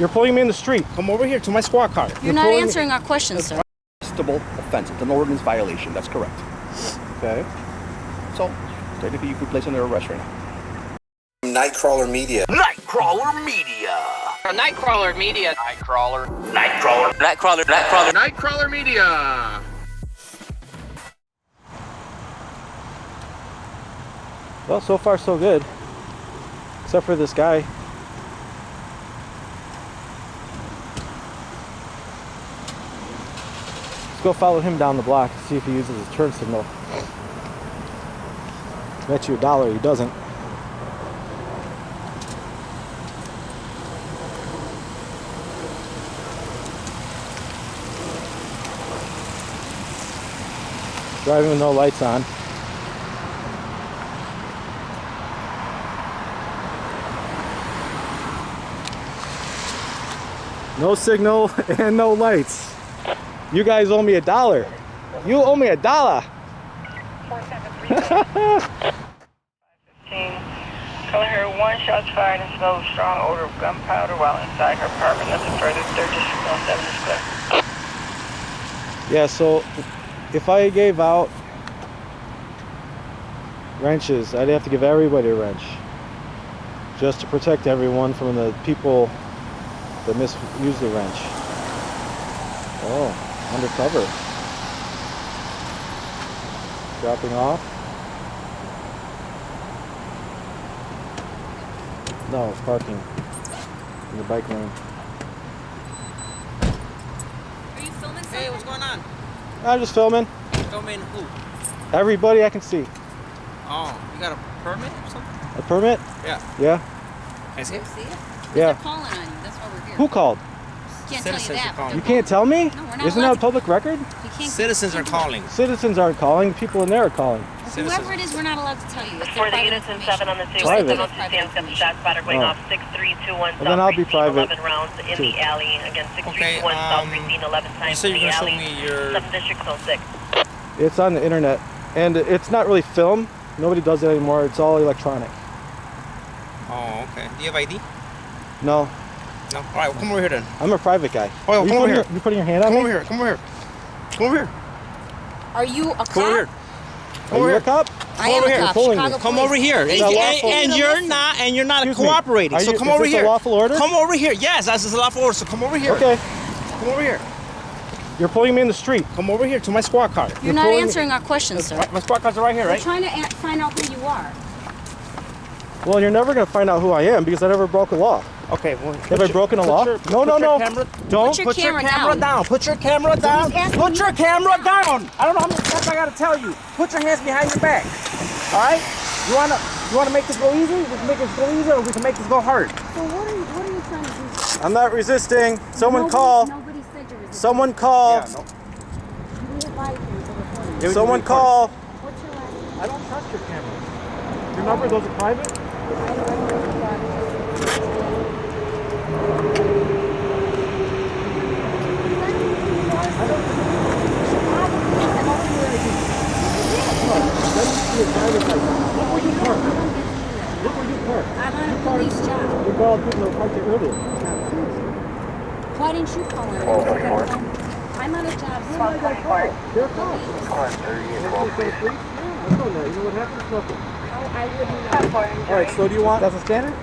You're pulling me in the street. Come over here to my squad car. You're not answering our questions, sir. Arrestable offense. It's an ordinance violation. That's correct. Okay. So, technically, you could place under arrest right now. Nightcrawler Media. Nightcrawler Media. Nightcrawler Media. Nightcrawler. Nightcrawler. Nightcrawler. Nightcrawler. Nightcrawler Media. Well, so far so good. Except for this guy. Let's go follow him down the block and see if he uses his turn signal. Bet you $1 he doesn't. Driving with no lights on. No signal and no lights. You guys owe me $1. You owe me $1. 515. Color her 1 shots fired and smelled a strong odor of gunpowder while inside her apartment. Nothing further. 3rd District 107 is clear. Yeah, so if I gave out wrenches, I'd have to give everybody a wrench. Just to protect everyone from the people that misuse the wrench. Oh, undercover. Dropping off. No, it's parking in the bike lane. Are you filming something? Hey, what's going on? I'm just filming. Filming who? Everybody I can see. Oh, you got a permit or something? A permit? Yeah. Yeah? Can I see it? See it? Yeah. They're calling on you. That's why we're here. Who called? Can't tell you Citizens that. are calling. You can't tell me? No, we're not Isn't allowed that a public record? You can't. Citizens are calling. Citizens aren't calling. People in there are calling. Whoever it is, we're not allowed to tell you. It's For the private units in information. 7 on the scene, Private. 706 got the shot spotter going off 6321 Well, South then I'll be 3 private, 11 rounds in too. the alley. Again, 6321 Okay, South 3 11 You times said in you're the gonna show alley. me your. 7 District 06. It's on the internet. And it's not really film. Nobody does it anymore. It's all electronic. Oh, okay. Do you have ID? No. No. All right, well, come over here then. I'm a private guy. Oh, Are you come over here. You putting your hand on Come me? over here. Come over here. Come over here. Are you a cop? Come over here. Are you a cop? I am over a here. cop. Pulling me. Chicago Come police. over here. Is that lawful? And you're not Excuse me. cooperating. So come is over this here. a lawful order? Come over here. Yes, that's a lawful order. So come over here. Okay. Come over here. You're pulling me in the street. Come over here to my squad car. You're not pulling me- answering our questions, sir. My squad cars are right here, We're right? trying to find out who you are. Well, you're never going to find out who I am because I never broke a law. Okay, well, Have I broken a law? No. Don't. Put your camera down. Put your camera down. He's asking Put you- your camera down. I don't know how many times I gotta tell you. Put your hands behind your back. All right? You wanna make this go easy? We can make this go easy, or we can make this go hard. So what are you trying to do? I'm not resisting. Someone call. Nobody said you're resisting. Someone call. Yeah, no. We advise you to report it. Someone call. What's your last name? I don't trust your camera. Your number, those are private? I don't know who you are. Look where you park. Look where you park. I'm on a police job. You called people that parked there earlier. Why didn't you call her? I'm on a job. Who am I going to call? They're called. You know what happens? Nothing. I wouldn't know. All right, so do you want... That's a standard?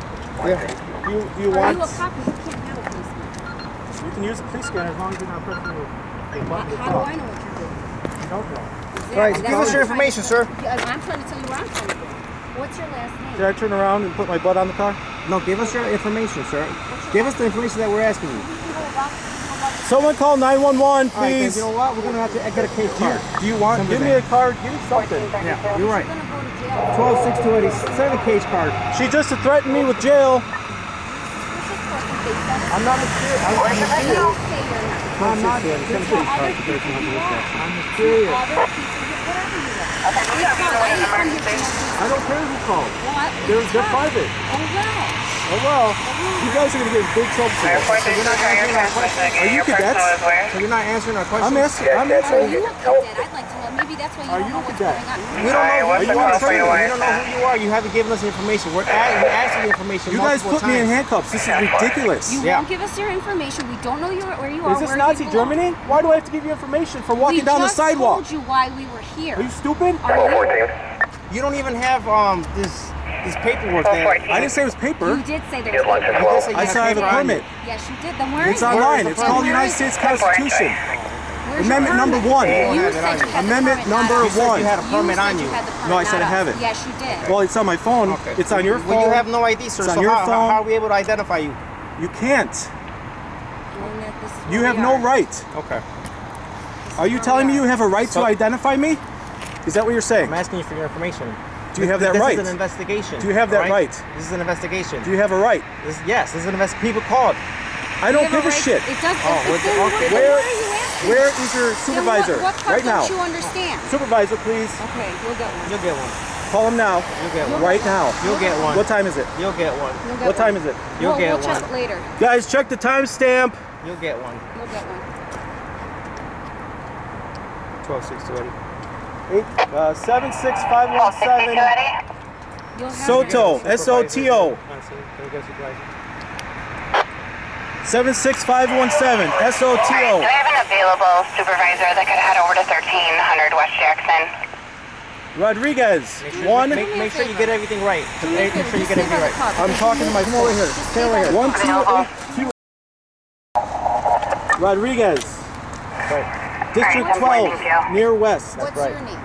Yeah. Do you Are want... you a cop? You can't have a policeman. You can use a police scanner as long as you're not pressing the button to How talk. do I know what you're doing? You don't know. Right, give us your information, sir. I'm trying to tell you what I'm trying to do. What's your last name? Did I turn around and put my butt on the car? No, give us your information, sir. Give us the information that we're asking you. Someone call 911, All right, then, please. you know what? We're gonna have to get a case card. Do you want... Give me a card. Give me something. Yeah, you're right. You're going to go to jail. 12-6-280. Send a case card. She just threatened me with jail. I'm not mysterious. I'm mysterious. I'm not. I'm mysterious. I don't care who called. They're private. Oh, wow. Oh well, you guys are gonna get in big trouble for this. Airport, this is your transmission. Are you cadets? So you're not answering our questions? I'm asking. I'm Are answering. you a cadet? I'd like to know. Maybe that's why you Are don't you know a what's cadet? going on. We don't know Alright, what's who the you call are. for your We don't know wife? who you are. You haven't given us information. We're asking the information. You guys multiple put me in times. handcuffs. This is ridiculous. You Yeah. won't give us your information. We don't know where you are. Is this where Nazi you belong. Germany? Why do I have to give you information for walking down the sidewalk? We just told you why we were here. Are you stupid? You don't even have this paperwork there. 414. I didn't say it was paper. You did say there was lunch at paper. You did say you I said I have a paper on you. permit. Yes, you did. Then where It's is it? online. the It's called the permit? United States Constitution. Where's your Amendment permit? number 1. You have it said on you you. had the Amendment permit, number not You said 1. you had a permit said on you. you had the permit, No, I said not I have us. it. Yes, you did. Well, it's on my phone. Okay. It's on your phone. Well, you have no ID, sir. It's on So your how phone. are we able to identify you? You can't. And that this is You where have we no are. right. Okay. Are you telling me you have a right to So- identify me? Is that what you're saying? I'm asking you for your information. Do you have that right? This is an investigation. Do you have that all right? This is an investigation. Do you have a right? Yes, this is an investigation. People called. I don't You have give a right- shit. It does. Oh, then where's the- what- okay. then Where- what are you asking? Where is your Then supervisor? What part Right now. don't you understand? Supervisor, please. Okay, you'll get one. You'll get one. Call him now. You'll get one. Right now. You'll get one. What time is it? You'll get one. You'll get What time one. is it? You'll get we'll check one. it later. Guys, check the timestamp. You'll get one. You'll get one. 12-6-2. 76517 You'll have Soto. S-O-T-O. 76517 S-O-T-O. Do I have an available supervisor that could head over to 1300 West Jackson? Rodriguez. One. Make sure you get everything right. Do me a Make favor, sure you just get stay by everything the right. car. I'm talking to my Come over here. Just Stay stay over by here. the 1, car. 2, 8, 2. Rodriguez. District 12. Near West. What's your name?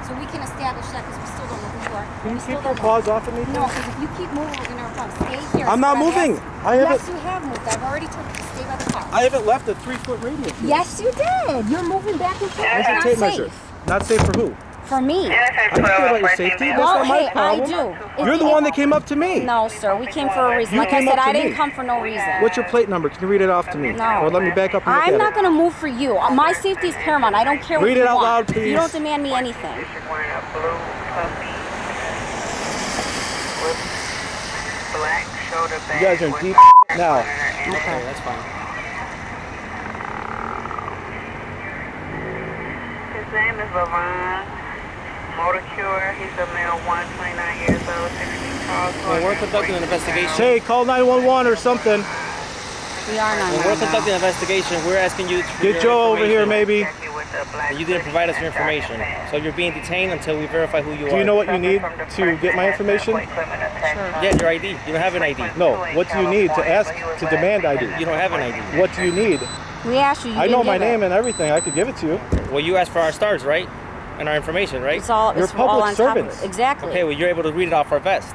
So we can establish that because we still don't know who you are. Can We you still keep your don't know. paws off of me? No, because if you keep moving, we're gonna have a problem. Stay here. I'm is not what moving. asking. I haven't- Yes, you have moved. I've already told you to stay by the car. I haven't left a 3-foot radius. Yes, you did. You're moving back and forth. Where's It's your not tape safe. measure? Not safe for who? For me. I don't care about your safety. That's Well, not my hey, I problem. do. You're the one that came up to me. No, sir. We came for a reason. You Like I came said, up to I didn't me. come for no reason. What's your plate number? Can you read it off to me? No. Or let me back up and look I'm at not it. going to move for you. My safety is paramount. I don't care what Read you it out want. loud, please. You don't demand me anything. District 1, a blue puppy with black shoulder bag. You guys are in with deep a now. and Okay, that's fine. His name is Levon Motorcure. He's a male, 129 years old, 6 feet tall. When we're conducting an investigation, Hey, call 911 or something. We are not. when we're conducting an investigation, we're asking you to Get Joe over here, maybe. And you didn't provide us your information. So you're being detained until we verify who you are. Do you know what you need to get my information? Yeah, your ID. You don't have an ID. No. What do you need to ask to demand ID? You don't have an ID. What do you need? We asked you. You I know didn't my give it. name and everything. I could give it to you. Well, you asked for our stars, right? And our information, right? It's all. You're It's all public on top of servants. it. Exactly. Okay, well, you're able to read it off our vest.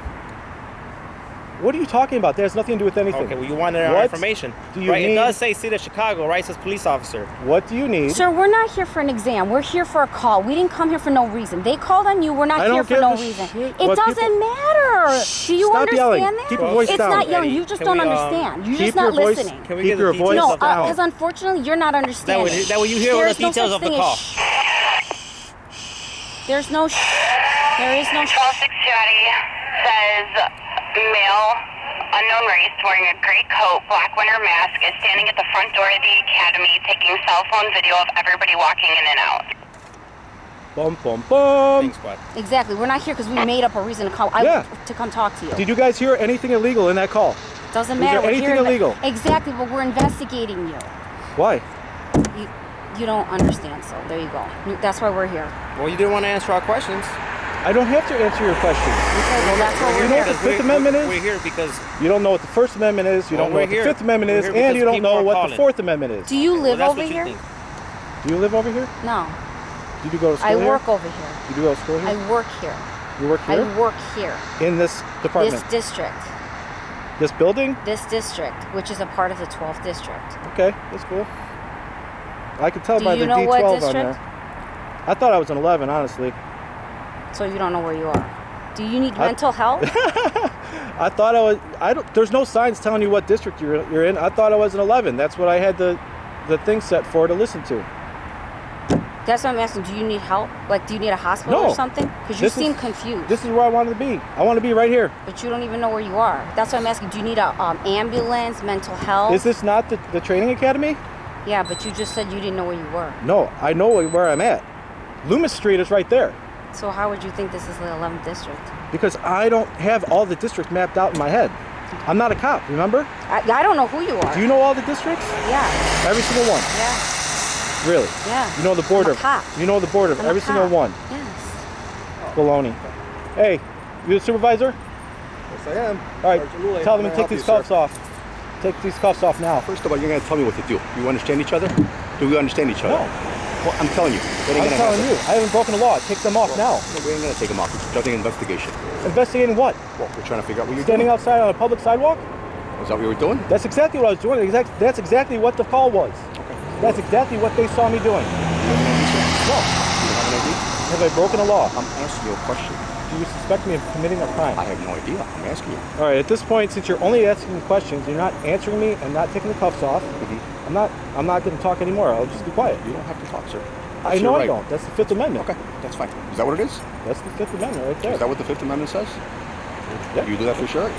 What are you talking about? That has nothing to do with anything. Okay, well, you wanted our What information. do you right? need? It does say City of Chicago, right? It says police officer. What do you need? Sir, we're not here for an exam. We're here for a call. We didn't come here for no reason. They called on you. We're not I here don't for give no a reason. shit It what doesn't people- matter. Do you Stop understand yelling. that? Keep your voice it's down. not yelling. Eddie, You just can don't we, understand. You're Keep just not your voice. listening. Can we Keep get the your details voice No, of the call? because unfortunately you're not understanding. That way you hear all the There's no details such of the thing as call. There's no there is no 1260 says male, unknown race, wearing a gray coat, black winter mask, is standing at the front door of the academy taking cell phone video of everybody walking in and out. Bum, bum, bum. Thanks, squad. Exactly. We're not here because we made up a reason to come. Yeah. To come talk to you. Did you guys hear anything illegal in that call? Doesn't is matter. there We're anything here illegal? Exactly, but we're investigating you. Why? You don't understand. So there you go. That's why we're here. Well, you didn't want to answer our questions. I don't have to answer your questions. Okay, well that's why You we're know here. what the Fifth Amendment is? We're here because You don't know what the First Amendment is, you Well, don't know we're what the here. Fifth Amendment We're is, here and because you don't people know are what the calling. Fourth Amendment is. Do you well, live that's over what you here? think. Do you live over here? No. Did you go to school I here? work over here. Did you go to school here? I work here. You work here? I work here. In this department? This district. This building? This district, which is a part of the 12th district. Okay, that's cool. I could tell Do by you the know what D12 on district? there. I thought I was an 11, honestly. So you don't know where you are. Do you need mental health? I thought I was. There's no signs telling you what district you're in. I thought I was an 11. That's what I had the thing set for to listen to. That's what I'm asking. Do you need help? Like, do you need a hospital No. or something? Because you This seem is- confused. This is where I wanted to be. I want to be right here. But you don't even know where you are. That's what I'm asking. Do you need a ambulance, mental health? Is this not the training academy? Yeah, but you just said you didn't know where you were. No, I know where I'm at. Loomis Street is right there. So how would you think this is the 11th district? Because I don't have all the districts mapped out in my head. I'm not a cop, remember? I don't know who you are. Do you know all the districts? Yeah, Every single one. yeah, Really? yeah. You know the border. I'm a cop. You know the border of I'm a every single cop. one. Yes. Baloney. Hey, you the supervisor? Yes, I am. All right, Sergeant Luley, tell how them may to I take help these you, sir? cuffs off. Take these cuffs off now. First of all, you're going to tell me what to do. You understand each other? Do we understand each other? No. Well, I'm telling you. That ain't I'm gonna telling happen. you, I haven't broken the law. Take them off now. No, we ain't going to take them off. We're conducting an investigation. Investigating what? Well, we're trying to figure out what you're Standing doing. outside on a public sidewalk? Is that what you were doing? That's exactly what I was doing. That's exactly what the call was. Okay. That's exactly what they saw me doing. You have an ID, sir? No. You have an ID? Have I broken the law? I'm asking you a question. Do you suspect me of committing a crime? I have no idea. I'm asking you. All right, at this point, since you're only asking questions, you're not answering me and not taking the cuffs off, I'm not going to talk anymore. I'll just be quiet. You don't have to talk, sir. I That's know your I right. don't. That's the Fifth Amendment. Okay, that's fine. Is that what it is? That's the Fifth Amendment right there. Is that what the Fifth Amendment says? Yep. You do that for sure?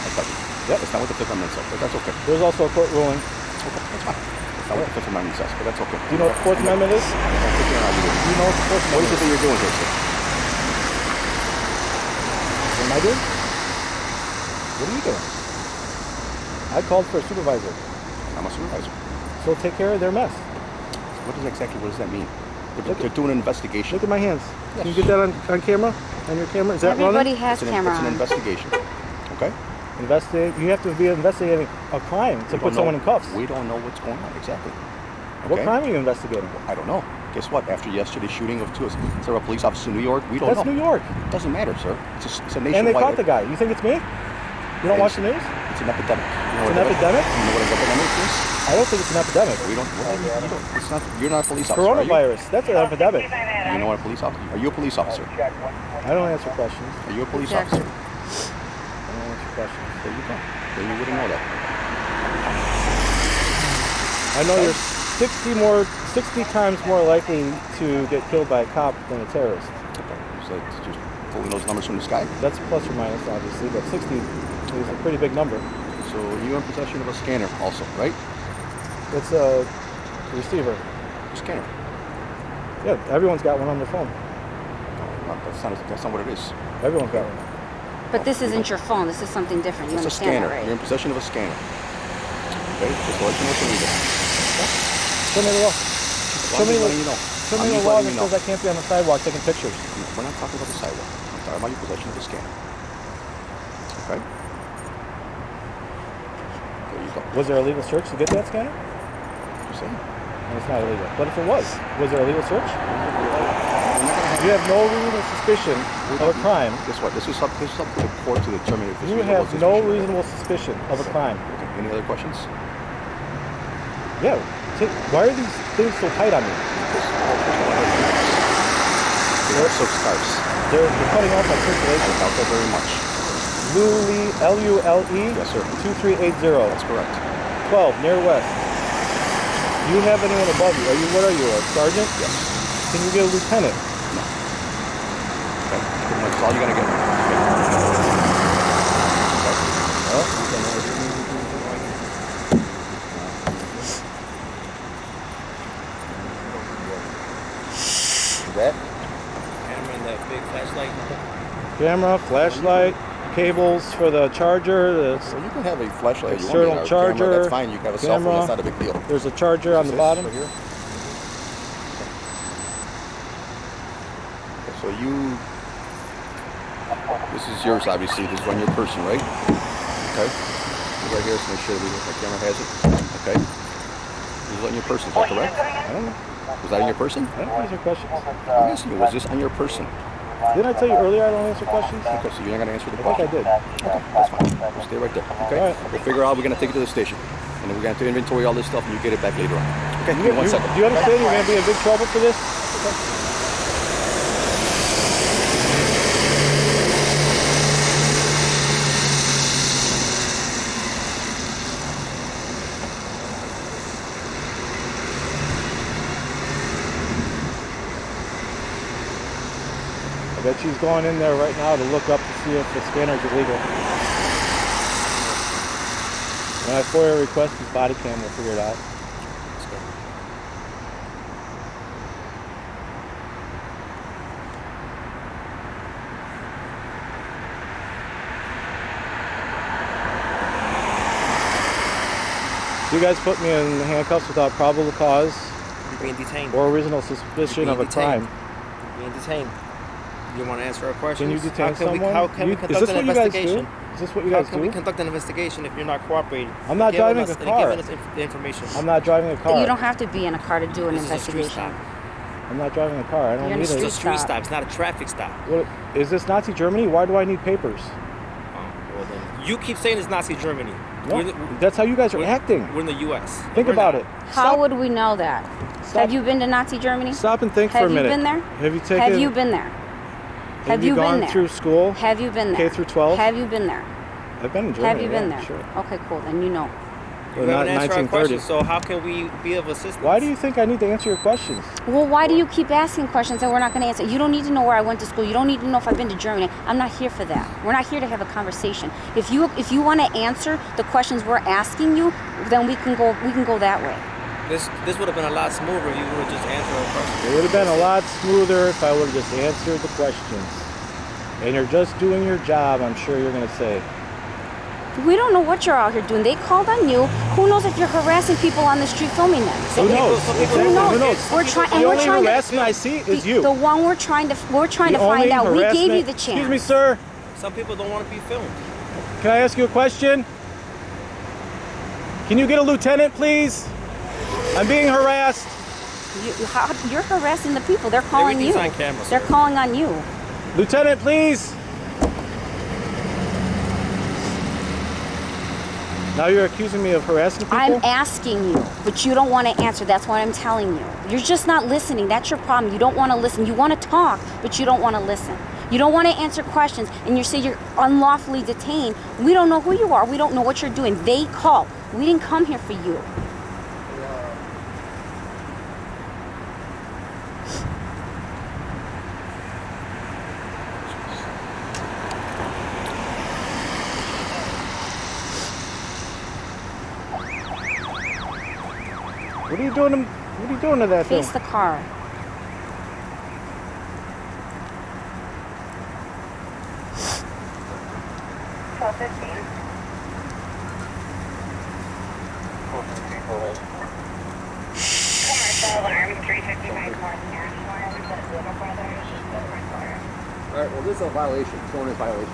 Okay. Yep. That's not what the Fifth Amendment says, but that's okay. There's also a court ruling. Okay, that's fine. That's not what the Fifth Amendment says, but that's okay. Do you know what the Fourth Amendment is? Do you know what the Fourth What is Amendment it that you're doing here, sir? What am I doing? What are you doing? I called for a supervisor. I'm a supervisor. So take care of their mess. What does that mean? Look They're doing an investigation. Look at my hands. Can you Yes. get that on camera? On your camera? Is that Everybody running? has It's camera an on. investigation. Okay? Investigate. You have to be investigating a crime to We put don't someone know- in cuffs. We don't know what's going on exactly. What Okay? crime are you investigating? I don't know. Guess what? After yesterday's shooting of several police officers in New York, we don't That's know. New York. It doesn't matter, sir. It's a nationwide. And they caught the guy. You think it's me? You don't watch the news? It's an epidemic. You know It's what an epidemic? You know what an epidemic is? I don't think it's an epidemic. We don't. It's not. You're not a police officer. Are you? Coronavirus. That's an epidemic. You know what a police officer? Are you a police officer? I don't answer questions. Are you a police Exactly. officer? I don't answer questions. There you go. Then you wouldn't know that. I know you're 60 times more likely to get killed by a cop than a terrorist. Okay. So it's just pulling those numbers from the sky. That's plus or minus, obviously, but 60 is a pretty big number. So you're in possession of a scanner, also, right? It's a receiver. A scanner. Yeah, everyone's got one on their phone. No, that's not what it is. Everyone's got one. But this isn't your phone. This is something different. You It's a understand scanner. that, You're right? in possession of a scanner. Okay? Just to let you know what you need. Show me the law. Show me letting you know. Show me I'm the just law letting that you know. says I can't be on the sidewalk taking pictures. We're not talking about the sidewalk. I'm talking about your possession of a scanner. Okay? There you go. Was there a legal search to get that scanner? You're saying? And it's not illegal. But if it was there a legal search? We're not gonna have You have no reasonable suspicion of a crime. Guess what? This is up to the court to determine if this You reasonable have no suspicion. reasonable suspicion of a crime. Okay. Any other questions? Yeah. Why are these things so tight on me? They're so scarce. They're cutting off my I circulation. doubt that very much. Lule, L-U-L-E, Yes, sir. 2380. That's correct. 12, near west. Do you have anyone above you? What are you, a sergeant? Yes. Can you get a lieutenant? Okay. Pretty much all you're gonna get. That? Camera and that big flashlight. Camera, flashlight, cables for the charger. So you can have a flashlight. You External want charger, camera, that's fine. You can have a cell phone. camera. That's not a big deal. There's a charger on the This bottom. right here. Okay, so you. This is yours, obviously. This is on your person, right? Okay. Right here, so make sure the camera has it. Okay. This is on your person. Is that correct? I don't know. Was that on your person? I don't answer questions. I'm asking you. Was this on your person? Didn't I tell you earlier I don't answer questions? Okay, so you're not gonna answer the I think I question. did. Okay, that's fine. We'll stay right there. Okay. All right. We'll figure out how we're gonna take it to the station, and then we're gonna have to inventory all this stuff, and you get it back later on. Okay. Give me 1 second. Do you understand you're going to be in big trouble for this? but she's going in there right now to look up to see if the scanner's illegal. When I FOIA request his body cam, we'll figure it out. You guys put me in handcuffs without probable cause You're being detained. or reasonable suspicion of a crime. You're being detained. You want to answer our questions? Can you detain someone? How can we Is conduct this an what you guys investigation? do? Is this what you How guys can we do? conduct an investigation if you're not cooperating? I'm not Giving driving us- a and car. giving us the information. I'm not driving a car. You don't have to be in a car to do an This is a street investigation. stop. I'm not driving a car. I don't You're in need a It's a it. street stop. stop. It's not a traffic stop. What, is this Nazi Germany? Why do I need papers? Well, then you keep saying it's Nazi Germany. No, We're the- that's how you guys are we're- acting. We're in the U.S. Think We're about not. it. How Stop, would we know that? stop, Have you been to Nazi Germany? stop and think for a Have you minute. been there? Have you taken? Have you been there? Have you been gone there? through school? Have you been there? K through 12? Have you been there? I've been in Germany. Have you been yeah, there? Sure. Okay, cool. Then you know. You Well, not haven't answered our 1930. questions, so how can we be of assistance? Why do you think I need to answer your questions? Well, why do you keep asking questions that we're not going to answer? You don't need to know where I went to school. You don't need to know if I've been to Germany. I'm not here for that. We're not here to have a conversation. If you want to answer the questions we're asking you, then we can go that way. This would have been a lot smoother if you would have just answered our questions. It would have been a lot smoother if I would have just answered the questions. And you're just doing your job, I'm sure you're going to say. We don't know what you're out here doing. They called on you. Who knows if you're harassing people on the street filming them? Who knows? Exactly. Who knows? Who knows? We're trying. The only harassment I see is you. The one we're trying to The find only out. We gave harassment- you the chance. Excuse me, sir. Some people don't want to be filmed. Can I ask you a question? Can you get a lieutenant, please? I'm being harassed. You're harassing the people. They're calling you. Everything's on camera, They're sir. calling on you. Lieutenant, please. Now you're accusing me of harassing people? I'm asking you, but you don't want to answer. That's what I'm telling you. You're just not listening. That's your problem. You don't want to listen. You want to talk, but you don't want to listen. You don't want to answer questions, and you say you're unlawfully detained. We don't know who you are. We don't know what you're doing. They call. We didn't come here for you. What are you doing to that thing? Face the car. Commercial alarm 355 North National. All right, well, this is a violation. It's an ordinance violation.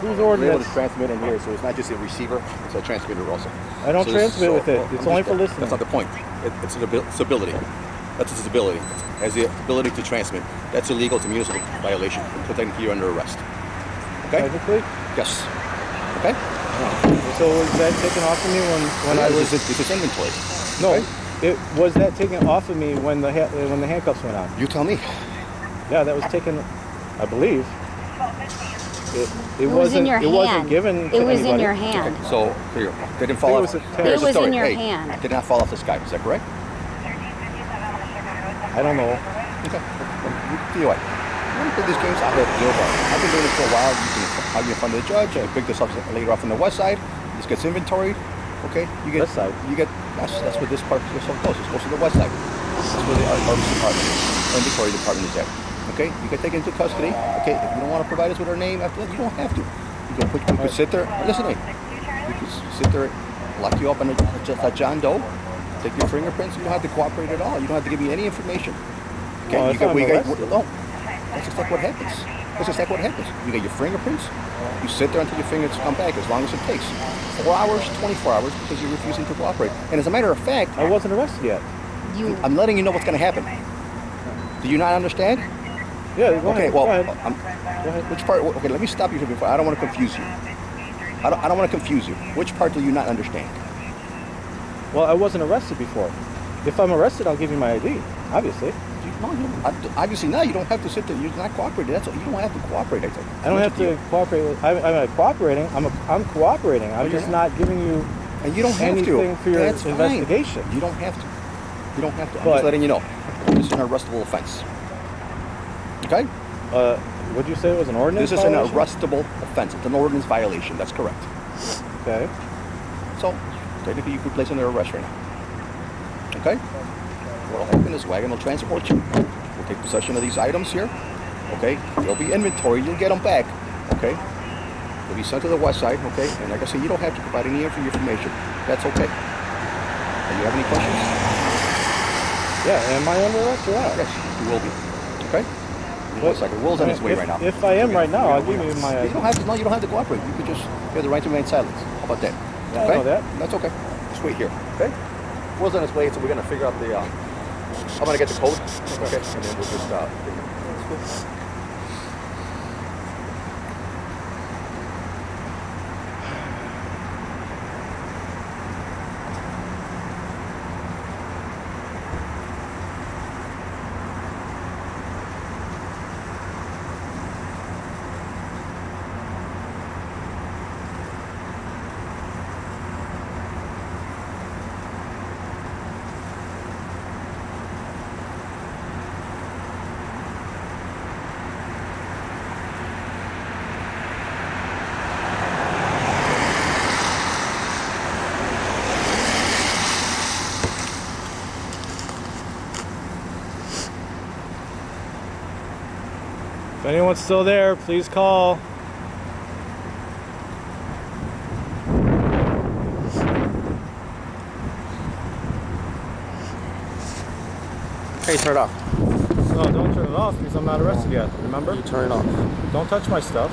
Whose We're able to ordinance? transmit in here, so it's not just a receiver, it's a transmitter also. I don't So this- transmit with it. well, It's I'm only just- for listening. That's not the point. It's its ability. That's its ability. It has the ability to transmit. That's illegal. It's a municipal violation. So technically you're under arrest. Okay? Technically? Yes. Okay? So was that taken off of me when I was... It's just inventory. No, Okay? was that taken off of me when the handcuffs went on? You tell me. Yeah, that was taken, I believe. It was in your It wasn't hand. given to It was in anybody. your hand. So here, they didn't fall It off. was a tear. Here's It the was in story. your Hey, hand. did not fall off the sky. Is that correct? I don't know. Okay. Tell you what. You want to play these games? I'll have to deal with it. I've been doing this for a while. You can argue in front of the judge. I pick this up later off on the west side. This gets inventoried. Okay. You get. West side? You get. That's where this part this one goes. It goes to the west side. That's where the arms department, inventory department is at. Okay. You can take it into custody. Okay. If you don't want to provide us with our name after that, you don't have to. You can sit there. Listen to me. You can sit there, lock you up on just a John Doe. Take your fingerprints. You don't have to cooperate at all. You don't have to give me any information. Okay, Well, you if got, I'm we got, arrested. no, that's just like what happens. That's just like what happens. You get your fingerprints. You sit there until your fingers come back, as long as it takes. 4 hours, 24 hours, because you're refusing to cooperate. And as a matter of fact, I wasn't arrested yet. I'm letting you know what's going to happen. Do you not understand? Yeah, go Okay, ahead. well, go ahead. Go ahead. Which part? Okay, let me stop you here before. I don't want to confuse you. I don't want to confuse you. Which part do you not understand? Well, I wasn't arrested before. If I'm arrested, I'll give you my ID, obviously. Obviously, now you don't have to sit there. You're not cooperating. That's all. You don't have to cooperate. I think. I don't have to cooperate with... I'm not cooperating. I'm cooperating. I'm you're just not. not giving you And you don't have anything to. for your That's fine. investigation. You don't have to. You don't have to. I'm But- just letting you know. This is an arrestable offense. Okay? Would you say it was an ordinance This is an violation? arrestable offense. It's an ordinance violation. That's correct. Okay. So, technically, you could place under arrest right now. Okay? What'll happen is wagon will transport you. We'll take possession of these items here. Okay? They'll be inventory. You'll get them back. Okay? They'll be sent to the west side. Okay? And like I said, you don't have to provide any information. That's okay. Do you have any questions? Yeah, am I under arrest or not? Yes, you will be. Okay? One second. Will's on his way right now. If I am right now, I'll give you my... You don't have to. No, you don't have to cooperate. You could just have the right to remain silent. How about that? Yeah, okay? I know that. That's okay. Just wait here. Okay? Will's on his way, so we're gonna figure out the. I'm gonna get the code. Okay, and then we'll just. If anyone's still there, please call. Hey, turn it off. No, don't turn it off because I'm not arrested yet, remember? You turn it off. Don't touch my stuff.